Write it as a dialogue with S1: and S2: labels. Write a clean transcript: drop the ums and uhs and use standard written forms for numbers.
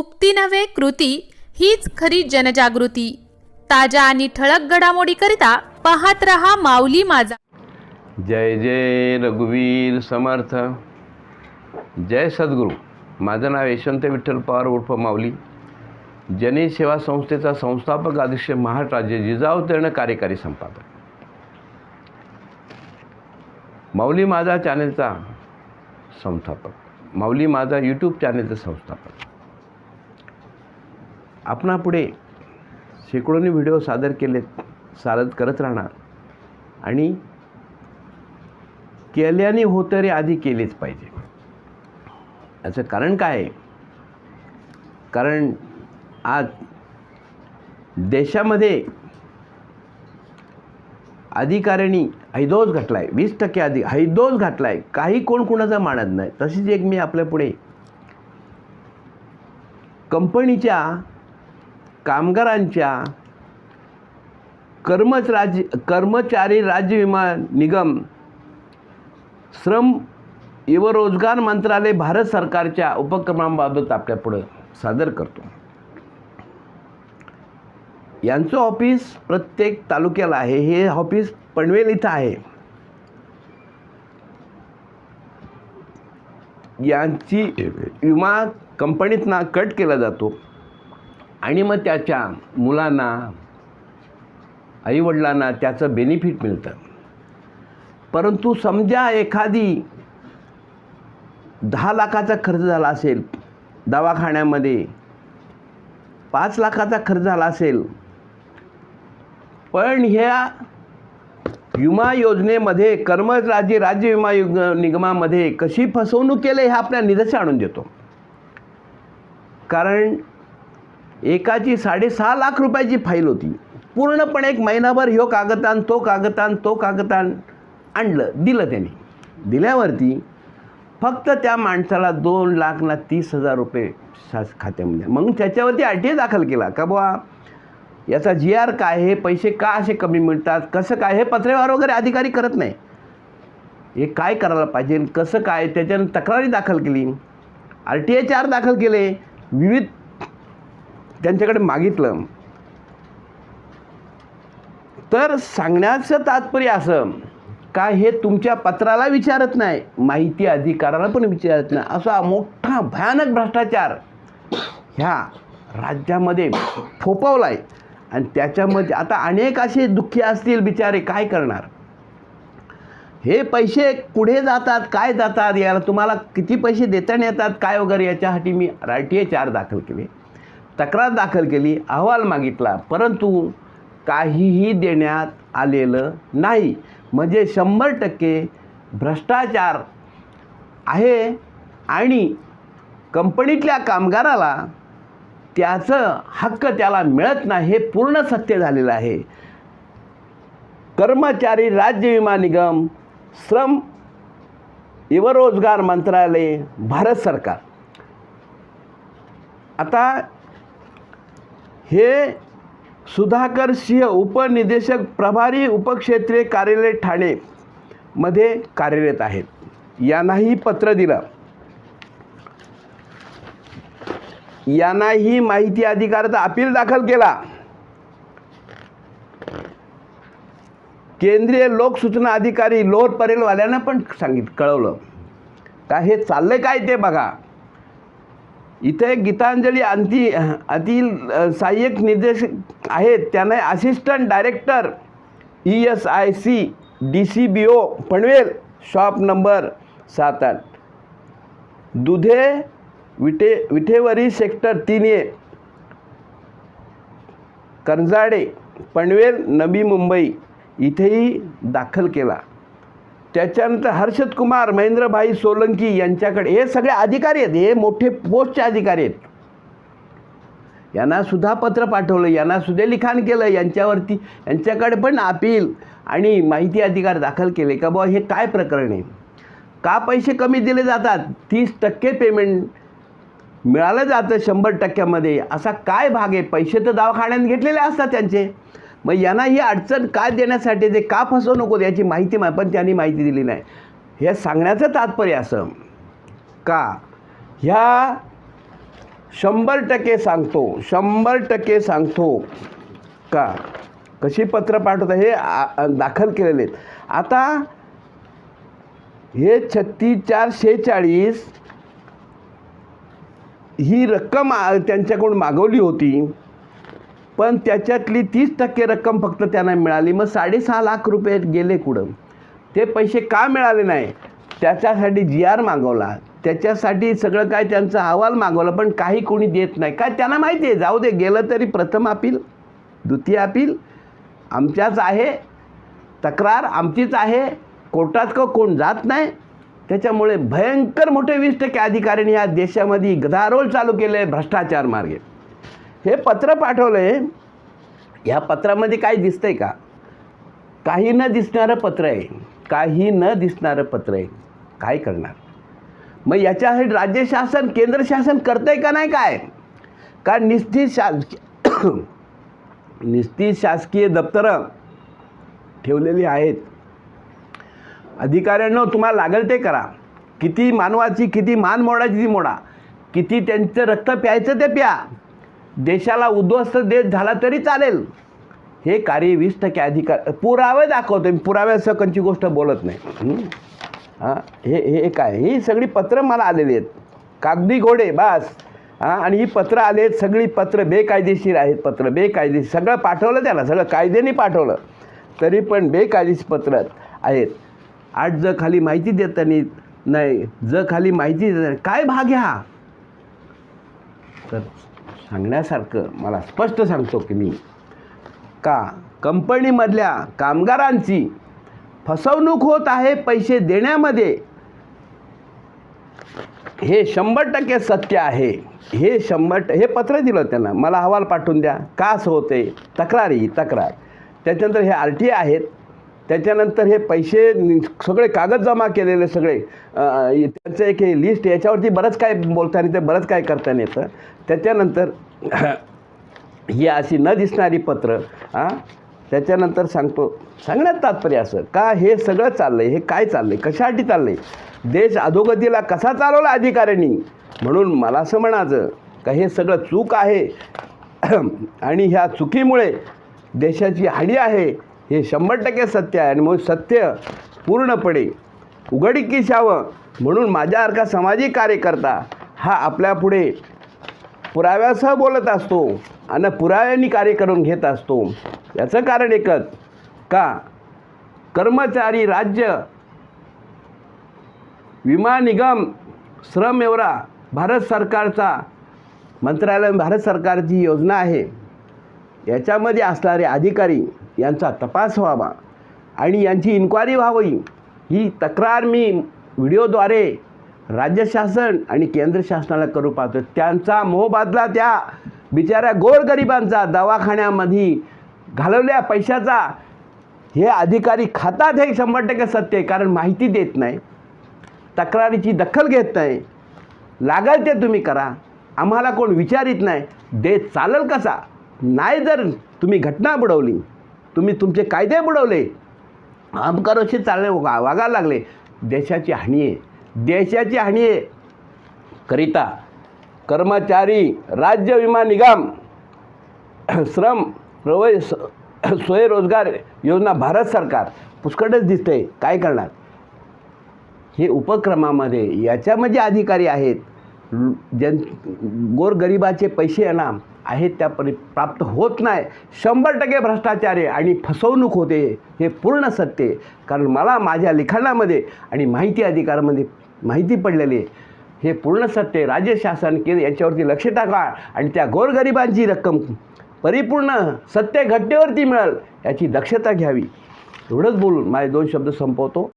S1: उक्ती नव्हे कृती हीच खरी जनजागृती। ताज्या आणि ठळक घडामोडीकरिता पाहत रहा माऊली माझा।
S2: जय जय रघुवीर समर्थ। जय सद्गुरू। माझं नाव यशवंत विठ्ठल पवार उर्फ माऊली, जनहित सेवा संस्थेचा संस्थापक अध्यक्ष, महाराष्ट्र राज्य जिजाऊ तळण कार्यकारी संपादक। माऊली माझा चॅनलचा संस्थापक, माऊली माझा यूट्यूब चॅनलचा संस्थापक। आपणापुढे शेकडोनी व्हिडिओ सादर केलेत, सादर करत राहणार आणि केल्याने होतं रे आधी केलेच पाहिजे। याचं कारण काय आहे? कारण आज देशामध्ये अधिकाऱ्यांनी हैदोस घातलाय, 20% अधिक हैदोस घातलाय, काही कोण कुणाचा मानत नाही। तशीच एक मी आपल्यापुढे कंपनीच्या कामगारांच्या कर्मचारी राज्य विमा निगम, श्रम व रोजगार मंत्रालय, भारत सरकारच्या उपक्रमांबाबत आपल्यापुढं सादर करतो। यांचं ऑफिस प्रत्येक तालुक्याला आहे। हे ऑफिस पनवेल इथं आहे। यांची विमा कंपनीतनं कट केला जातो आणि मग त्याच्या मुलांना, आईवडिलांना त्याचं बेनिफिट मिळतं। परंतु समजा एखादी 10 लाखाचा खर्च झाला असेल दवाखान्यामध्ये, 5 लाखाचा खर्च झाला असेल, पण ह्या विमा योजनेमध्ये कर्मचारी राज्य विमा निगमामध्ये कशी फसवणूक केली हे आपल्या निदर्शनास आणून देतो। कारण एकाची 6.5 लाख रुपयाची फाईल होती। पूर्णपणे एक महिनाभर ह्यो कागदान तो कागदान आणलं, दिलं त्यांनी। दिल्यावरती फक्त त्या माणसाला 2,30,000 रुपये खात्यामध्ये। मग त्याच्यावरती RTI दाखल केला का बुवा याचा GR काय, हे पैसे का असे कमी मिळतात, कसं काय, हे पत्रव्यवहार वगैरे अधिकारी करत नाही। हे काय करायला पाहिजे, कसं काय, त्याच्यानं तक्रारी दाखल केली, RTI 4 दाखल केले, विविध त्यांच्याकडे मागितलं। तर सांगण्याचं तात्पर्य असं का हे तुमच्या पत्राला विचारत नाही, माहिती अधिकाराला पण विचारत नाही, असा मोठा भयानक भ्रष्टाचार ह्या राज्यामध्ये फोफावला आहे। आणि त्याच्यामध्ये आता अनेक असे दुःखी असतील बिचारे, काय करणार? हे पैसे पुढे जातात, काय जातात, याला तुम्हाला किती पैसे देताना येतात काय वगैरे, याच्यासाठी मी RTI 4 दाखल केले, तक्रार दाखल केली, अहवाल मागितला, परंतु काहीही देण्यात आलेलं नाही। म्हणजे 100% भ्रष्टाचार आहे आणि कंपनीतल्या कामगाराला त्याचं हक्क त्याला मिळत नाही, हे पूर्ण सत्य झालेलं आहे। कर्मचारी राज्य विमा निगम, श्रम व रोजगार मंत्रालय, भारत सरकार। आता हे सुधाकर सिंह उपनिदेशक, प्रभारी उपक्षेत्रीय कार्यालय ठाणे मध्ये कार्यरत आहेत। यांनाही पत्र दिलं, यांनाही माहिती अधिकाराचा अपील दाखल केला। केंद्रीय लोकसूचना अधिकारी लोअर परेलवाल्यांना पण कळवलं का हे चाललंय काय ते बघा। इथे गीतांजली अतील सहाय्यक निर्देशक आहेत, त्यांना assistant director ESIC DCBO Panvel, shop number 7-8, दुधे विठेवरी सेक्टर 3A, करंजाडे, पनवेल, नवी मुंबई इथेही दाखल केला। त्याच्यानंतर हर्षद कुमार, महेंद्रभाई सोलंकी यांच्याकडे, हे सगळे अधिकारी आहेत, हे मोठे पोस्टचे अधिकारी आहेत। यांना सुद्धा पत्र पाठवलं, यांना सुद्धा लिखाण केलं, यांच्याकडे पण अपील आणि माहिती अधिकार दाखल केले का बुवा हे काय प्रकरण आहे, का पैसे कमी दिले जातात, 30% पेमेंट मिळालं जातं 100%मध्ये, असा काय भाग आहे? पैसे तर दवाखान्यात घेतलेले असतात त्यांचे, मग यांना ही अडचण काय देण्यासाठी, ते का फसवू नको याची माहिती पण त्यांनी माहिती दिली नाही। हे सांगण्याचं तात्पर्य असं का ह्या 100% सांगतो, 100% सांगतो का कशी पत्र पाठवता हे दाखल केलेले आहेत. आता हे 36,446 ही रक्कम त्यांच्याकडून मागवली होती, पण त्याच्यातली 30% रक्कम फक्त त्यांना मिळाली. मग 6.5 लाख रुपये गेले कुठं? ते पैसे का मिळाले नाही? त्याच्यासाठी GR मागवला, त्याच्यासाठी सगळं काय त्यांचा अहवाल मागवला, पण काही कोणी देत नाही. काय त्यांना माहिती आहे, जाऊ दे, गेलं तरी प्रथम अपील, द्वितीय अपील आमच्याच आहे, तक्रार आमचीच आहे, कोर्टात कोण जात नाही. त्याच्यामुळे भयंकर मोठे 20% अधिकाऱ्यांनी या देशामध्ये गदारोळ चालू केले आहे भ्रष्टाचार मार्गे. हे पत्र पाठवलं आहे, ह्या पत्रामध्ये काय दिसतंय का? काही न दिसणारं पत्र आहे, काही न दिसणारं पत्र आहे. काय करणार? मग याच्यासाठी राज्य शासन, केंद्र शासन करतंय का नाही? काय का निश्चित शासकीय दप्तरं ठेवलेली आहेत. अधिकाऱ्यांनो, तुम्हाला लागेल ते करा. किती मानवाची, किती मान मोडायची ती मोडा, किती त्यांचं रक्त प्यायचं ते प्या, देशाला उद्ध्वस्त देश झाला तरी चालेल. हे कार्य 20% अधिकार पुरावे दाखवतो. पुराव्यासह कोणची गोष्ट बोलत नाही. हां, हे काय, ही सगळी पत्रं मला आलेली आहेत, कागदी घोडे बस. आणि ही पत्रं आली आहेत, सगळी पत्रं बेकायदेशीर आहेत. पत्र बेकायदेशीर, सगळं पाठवलं त्याला, सगळं कायद्याने पाठवलं, तरी पण बेकायदेशीर पत्रं आहेत. 8 जग खाली माहिती देता नाही, जग खाली माहिती देत नाही. काय भाग ह्या? तर सांगण्यासारखं मला स्पष्ट सांगतो की मी का कंपनीमधल्या कामगारांची फसवणूक होत आहे पैसे देण्यामध्ये. हे 100% सत्य आहे. हे 100% हे पत्र दिलं त्यांना, मला अहवाल पाठवून द्या, का असं होते, तक्रार. त्याच्यानंतर हे RTA आहेत, त्याच्यानंतर हे पैसे सगळे कागद जमा केलेले सगळे, त्यांचं एक हे लिस्ट, याच्यावरती बरंच काय बोलता येतं, बरंच काय करता येतं. त्याच्यानंतर ही अशी न दिसणारी पत्र. त्याच्यानंतर सांगण्यात तात्पर्य असं का हे सगळं चाललं आहे, हे काय चाललं आहे, कशासाठी चाललं आहे, देश अधोगतीला कसा चालवला अधिकाऱ्यांनी. म्हणून मला असं म्हणायचं का हे सगळं चूक आहे आणि ह्या चुकीमुळे देशाची हानी आहे. हे 100% सत्य आहे. आणि मग सत्य पूर्णपणे उघडकीस यावं म्हणून माझ्यासारखा सामाजिक कार्यकर्ता हा आपल्यापुढे पुराव्यासह बोलत असतो आणि पुराव्यांनी कार्य करून घेत असतो. याचं कारण एकच का कर्मचारी राज्य विमा निगम श्रम एवढा भारत सरकारचा मंत्रालय, भारत सरकारची योजना आहे. याच्यामध्ये असणारे अधिकारी यांचा तपास व्हावा आणि यांची इन्क्वायरी व्हावी. ही तक्रार मी व्हिडिओद्वारे राज्य शासन आणि केंद्र शासनाला करू पाहतो. त्यांचा मोबदला त्या बिचाऱ्या गोरगरिबांचा दवाखान्यामध्ये घालवल्या पैशाचा हे अधिकारी खातात. हे 100% सत्य आहे. कारण माहिती देत नाही, तक्रारीची दखल घेत नाही. लागेल ते तुम्ही करा, आम्हाला कोण विचारित नाही. देश चालेल कसा? नाही, जर तुम्ही घटना बुडवली, तुम्ही तुमचे कायदे बुडवले, आमकरोशी चालले वागायला लागले, देशाची हानी आहे. देशाची हानी आहे. करिता कर्मचारी राज्य विमा निगम श्रम स्वयंरोजगार योजना भारत सरकार पुष्कळच दिसते. काय करणार? हे उपक्रमामध्ये याच्यामध्ये अधिकारी आहेत, गोरगरिबाचे पैसे यांना आहेत त्या प्राप्त होत नाही. 100% भ्रष्टाचार आहे आणि फसवणूक होते. हे पूर्ण सत्य आहे. कारण मला माझ्या लिखाणामध्ये आणि माहिती अधिकारामध्ये माहिती पडलेली आहे. हे पूर्ण सत्य आहे. राज्य शासन केंद्र याच्यावरती लक्ष टाका आणि त्या गोरगरिबांची रक्कम परिपूर्ण सत्य घटनेवरती मिळेल याची दक्षता घ्यावी. एवढंच बोलून माझे 2 शब्द संपवतो.